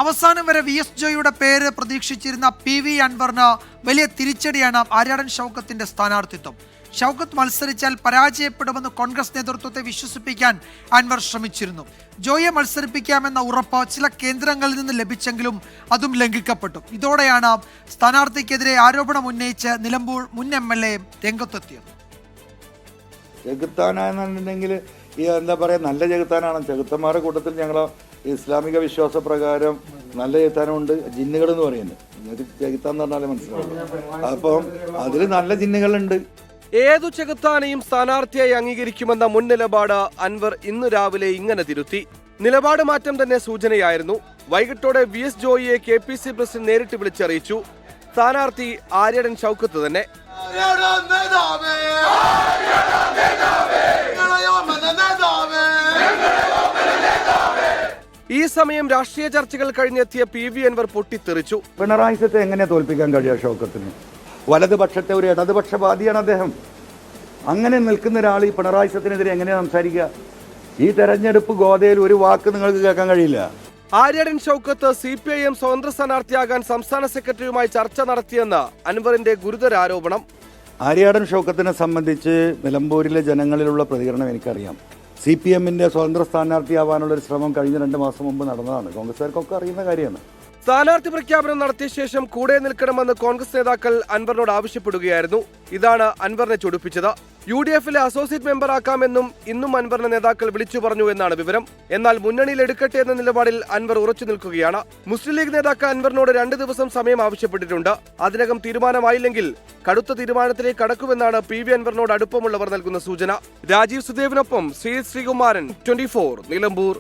അവസാനം വരെ VS ജോയിയുടെ പേര് പ്രതീക്ഷിച്ചിരുന്ന PV അൻവറിന് വലിയ തിരിച്ചടിയാണ് ആര്യാടൻ ഷൗക്കത്തിന്റെ സ്ഥാനാർത്ഥിത്വം. ഷൗക്കത്ത് മത്സരിച്ചാൽ പരാജയപ്പെടുമെന്ന് കോൺഗ്രസ് നേതൃത്വത്തെ വിശ്വസിപ്പിക്കാൻ അൻവർ ശ്രമിച്ചിരുന്നു. ജോയിയെ മത്സരിപ്പിക്കാമെന്ന ഉറപ്പ് ചില കേന്ദ്രങ്ങളിൽ നിന്ന് ലഭിച്ചെങ്കിലും അതും ലംഘിക്കപ്പെട്ടു. ഇതോടെയാണ് സ്ഥാനാർത്ഥിക്കെതിരെ ആരോപണം ഉന്നയിച്ച് നിലമ്പൂർ മുൻ MLA രംഗത്തെത്തിയത്. ചെകുത്താനെന്നുണ്ടെങ്കിൽ ഈ എന്താ പറയുക, നല്ല ചെകുത്താനാണ്. ചെകുത്തന്മാരുടെ കൂട്ടത്തിൽ ഞങ്ങൾ ഇസ്ലാമിക വിശ്വാസ പ്രകാരം നല്ല ചെകുത്താനുണ്ട്, ജിന്നുകൾ എന്ന് പറയുന്നത്. നിങ്ങൾക്ക് ചെകുത്താന്ന് പറഞ്ഞാലേ മനസ്സിലാവും. അപ്പം അതിൽ നല്ല ജിന്നുകളുണ്ട്. ഏതു ചെകുത്താനെയും സ്ഥാനാർത്ഥിയായി അംഗീകരിക്കുമെന്ന മുൻ നിലപാട് അൻവർ ഇന്ന് രാവിലെ ഇങ്ങനെ തിരുത്തി. നിലപാട് മാറ്റം തന്നെ സൂചനയായിരുന്നു. വൈകിട്ടോടെ VS ജോയിയെ KPC പ്രസിഡന്റ് നേരിട്ട് വിളിച്ചറിയിച്ചു. സ്ഥാനാർത്ഥി ആര്യാടൻ ഷൗക്കത്ത് തന്നെ. ഈ സമയം രാഷ്ട്രീയ ചർച്ചകൾ കഴിഞ്ഞെത്തിയ PV അൻവർ പൊട്ടിത്തെറിച്ചു. പിണറായി സത്തെ എങ്ങനെ തോൽപ്പിക്കാൻ കഴിയുക ഷൗക്കത്തിന്? വലതുപക്ഷത്തെ ഒരു ഇടതുപക്ഷവാദിയാണ് അദ്ദേഹം. അങ്ങനെ നിൽക്കുന്ന ഒരാൾ ഈ പിണറായി സത്തിനെതിരെ എങ്ങനെ സംസാരിക്കുക? ഈ തെരഞ്ഞെടുപ്പ് ഗോതയിൽ ഒരു വാക്ക് നിങ്ങൾക്ക് കേൾക്കാൻ കഴിയില്ല. ആര്യാടൻ ഷൗക്കത്ത് CPIM സ്വതന്ത്ര സ്ഥാനാർത്ഥിയാകാൻ സംസ്ഥാന സെക്രട്ടറിയുമായി ചർച്ച നടത്തിയെന്ന് അൻവറിന്റെ ഗുരുതര ആരോപണം. ആര്യാടൻ ഷൗക്കത്തിനെ സംബന്ധിച്ച് നിലമ്പൂരിലെ ജനങ്ങളിലുള്ള പ്രതികരണം എനിക്കറിയാം. CPMന്റെ സ്വതന്ത്ര സ്ഥാനാർത്ഥിയാവാനുള്ളൊരു ശ്രമം കഴിഞ്ഞ 2 മാസം മുമ്പ് നടന്നതാണ്. കോൺഗ്രസ്സുകാർക്കൊക്കെ അറിയുന്ന കാര്യമാണ്. സ്ഥാനാർത്ഥി പ്രഖ്യാപനം നടത്തിയ ശേഷം കൂടെ നിൽക്കണമെന്ന് കോൺഗ്രസ് നേതാക്കൾ അൻവറിനോട് ആവശ്യപ്പെടുകയായിരുന്നു. ഇതാണ് അൻവറിനെ ചൊടിപ്പിച്ചത്. UDFിലെ അസോസിയേറ്റ് മെമ്പറാക്കാമെന്നും ഇന്നും അൻവറിനെ നേതാക്കൾ വിളിച്ചു പറഞ്ഞു എന്നാണ് വിവരം. എന്നാൽ മുന്നണിയിൽ എടുക്കട്ടെ എന്ന നിലപാടിൽ അൻവർ ഉറച്ചു നിൽക്കുകയാണ്. മുസ്ലിം ലീഗ് നേതാക്കൾ അൻവറിനോട് 2 ദിവസം സമയം ആവശ്യപ്പെട്ടിട്ടുണ്ട്. അതിനകം തീരുമാനമായില്ലെങ്കിൽ കടുത്ത തീരുമാനത്തിലേക്ക് കടക്കുമെന്നാണ് PV അൻവറിനോട് അടുപ്പമുള്ളവർ നൽകുന്ന സൂചന. രാജീവ് സുദേവിനൊപ്പം ശ്രീകുമാരൻ, 24 നിലമ്പൂർ.